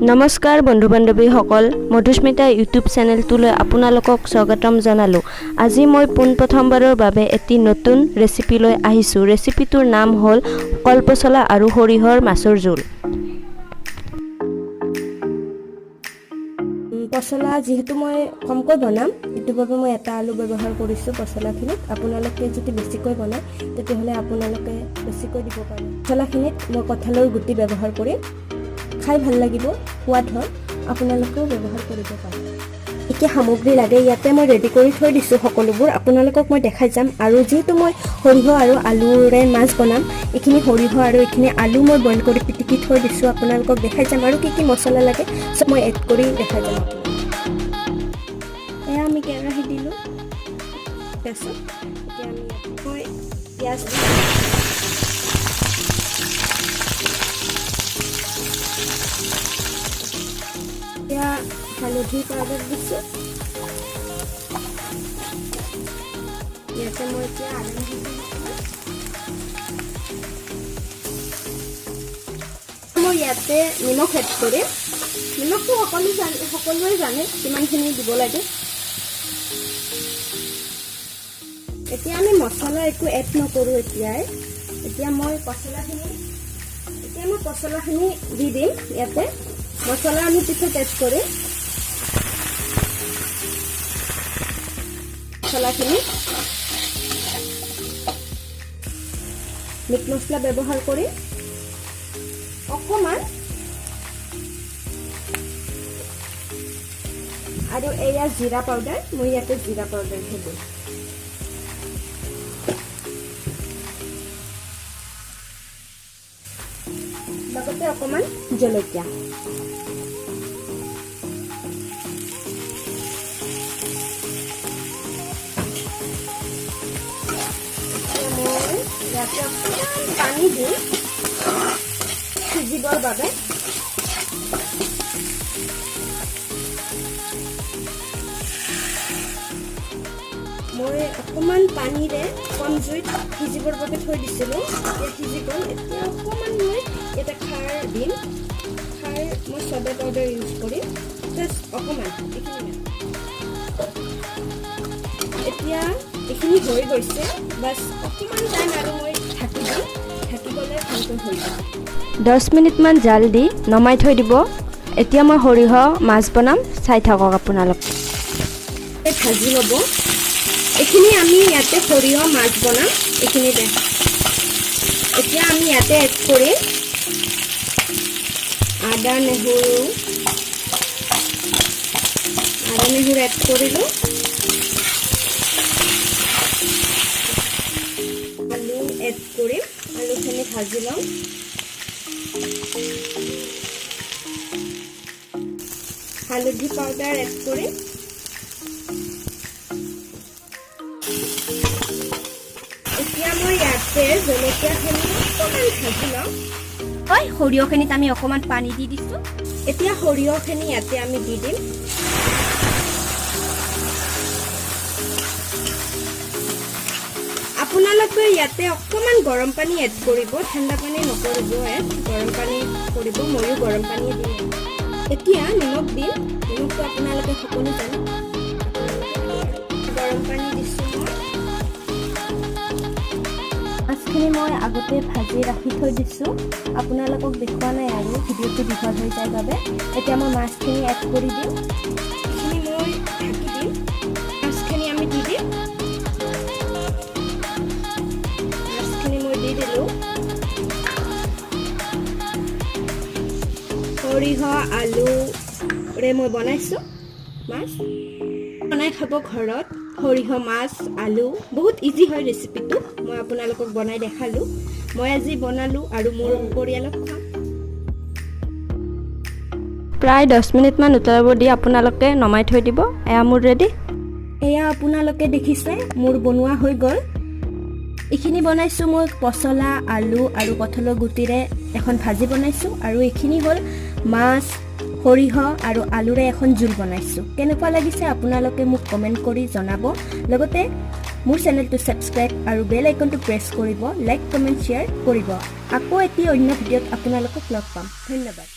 নমস্কাৰ বন্ধু বান্ধৱীসকল, মধুস্মিতা ইউটিউব চেনেলটোলৈ আপোনালোকক স্বাগতম জনালোঁ। আজি মই পোনপ্ৰথমবাৰৰ বাবে এটি নতুন ৰেচিপি লৈ আহিছোঁ। ৰেচিপিটোৰ নাম হ'ল কলপচলা আৰু সৰিয়হৰ মাছৰ জোল। পচলা যিহেতু মই কমকৈ বনাম, এইটো বাবে মই এটা আলু ব্যৱহাৰ কৰিছোঁ পচলাখিনিত। আপোনালোকে যদি বেছিকৈ বনায় তেতিয়াহ'লে আপোনালোকে বেছিকৈ দিব পাৰে। পচলাখিনিত মই কঁঠালৰ গুটি ব্যৱহাৰ কৰিম। খাই ভাল লাগিব, সোৱাদ হয়, আপোনালোকেও ব্যৱহাৰ কৰিব পাৰে। এতিয়া সামগ্ৰী লাগে ইয়াতে মই ৰেডি কৰি থৈ দিছোঁ সকলোবোৰ, আপোনালোকক মই দেখাই যাম। আৰু যিহেতু মই সৰিয়হ আৰু আলুৰে মাছ বনাম, এইখিনি সৰিয়হ আৰু এইখিনি আলু মই বইল কৰি পিটিকি থৈ দিছোঁ, আপোনালোকক দেখাই যাম। আৰু কি কি মছলা লাগে চব মই এড কৰি দেখাই যাম। এয়া আমি কেৰাহী দিলোঁ, তাৰপিছত এতিয়া আমি মই পিঁয়াজ এতিয়া হালধি পাউডাৰ দিছোঁ। ইয়াতে মই এতিয়া আলু মই ইয়াতে নিমখ এড কৰিম। নিমখটো সকলোৱে জানে কিমানখিনি দিব লাগে। এতিয়া আমি মছলা একো এড নকৰোঁ এতিয়া মই পচলাখিনি দি দিম ইয়াতে। মছলা আমি পিছত এড কৰিম। মছলাখিনি মিট মছলা ব্যৱহাৰ কৰিম অকণমান, আৰু এয়া জিৰা পাউডাৰ, মই ইয়াতে জিৰা পাউডাৰ দিম। লগতে অকণমান জলকীয়া। ইয়াতে অকণমান পানী দিম সিজিবৰ বাবে। মই অকণমান পানীৰে কম জুইত সিজিবৰ বাবে থৈ দিছিলোঁ, এতিয়া সিজি গ'ল। এতিয়া অকণমান মই ইয়াতে খাৰ দিম। খাৰ মই চ'ডা পাউডাৰ ইউজ কৰিম, জাষ্ট অকণমান এইখিনি। এতিয়া এইখিনি হৈ গৈছে, বাছ অকণমান টাইম আৰু মই ঢাকি দিম। ঢাকি গ'লে ভালকৈ হৈ যাব। 10 মিনিটমান জাল দি নমাই থৈ দিব। এতিয়া মই সৰিয়হ মাছ বনাম, চাই থাকক আপোনালোকে। ভাজি ল'ব এইখিনি। আমি ইয়াতে সৰিয়হ মাছ বনাম এইখিনিতে। এতিয়া আমি ইয়াতে এড কৰিম আদা নহৰু এড কৰিলোঁ। আলু এড কৰিম, আলুখিনি ভাজি ল'ম। হালধি পাউডাৰ এড কৰিম। এতিয়া মই ইয়াতে জলকীয়াখিনি অকণমান ভাজি ল'ম। হয়, সৰিয়হখিনিত আমি অকণমান পানী দি দিছোঁ। এতিয়া সৰিয়হখিনি ইয়াতে আমি দি দিম। আপোনালোকে ইয়াতে অকণমান গৰম পানী এড কৰিব, ঠাণ্ডা পানী নকৰিব। গৰম পানী কৰিব, ময়ো গৰম পানী দিম। এতিয়া নিমখ দিম। নিমখটো আপোনালোকে সকলো জানে। গৰম পানী দিছোঁ মই। মাছখিনি মই আগতে ভাজি ৰাখি থৈ দিছোঁ, আপোনালোকক দেখুওৱা নাই আৰু ভিডিঅ'টো দীঘল হৈ যায় বাবে। এতিয়া মই মাছখিনি এড কৰি দিম। এইখিনি মই ঢাকি দিম। মাছখিনি আমি দি দিম। মাছখিনি মই দি দিলোঁ। সৰিয়হ আলুৰে মই বনাইছোঁ মাছ। বনাই খাব ঘৰত সৰিয়হ মাছ আলু, বহুত ইজি হয় ৰেচিপিটো। মই আপোনালোকক বনাই দেখালোঁ। মই আজি বনালোঁ আৰু মোৰ পৰিয়ালক খুৱাম। প্ৰায় 10 মিনিটমান উতলাব দি আপোনালোকে নমাই থৈ দিব। এয়া মোৰ ৰেডি। এয়া আপোনালোকে দেখিছে মোৰ বনোৱা হৈ গ'ল। এইখিনি বনাইছোঁ মই পচলা আলু আৰু কঁঠালৰ গুটিৰে এখন ভাজি বনাইছোঁ, আৰু এইখিনি হ'ল মাছ সৰিয়হ আৰু আলুৰে এখন জোল বনাইছোঁ। কেনেকুৱা লাগিছে আপোনালোকে মোক কমেণ্ট কৰি জনাব। লগতে মোৰ চেনেলটো ছাবস্ক্ৰাইব আৰু বেল আইকনটো প্ৰেছ কৰিব, লাইক কমেণ্ট শ্বেয়াৰ কৰিব। আকৌ এটি অন্য ভিডিঅ'ত আপোনালোকক লগ পাম। ধন্যবাদ।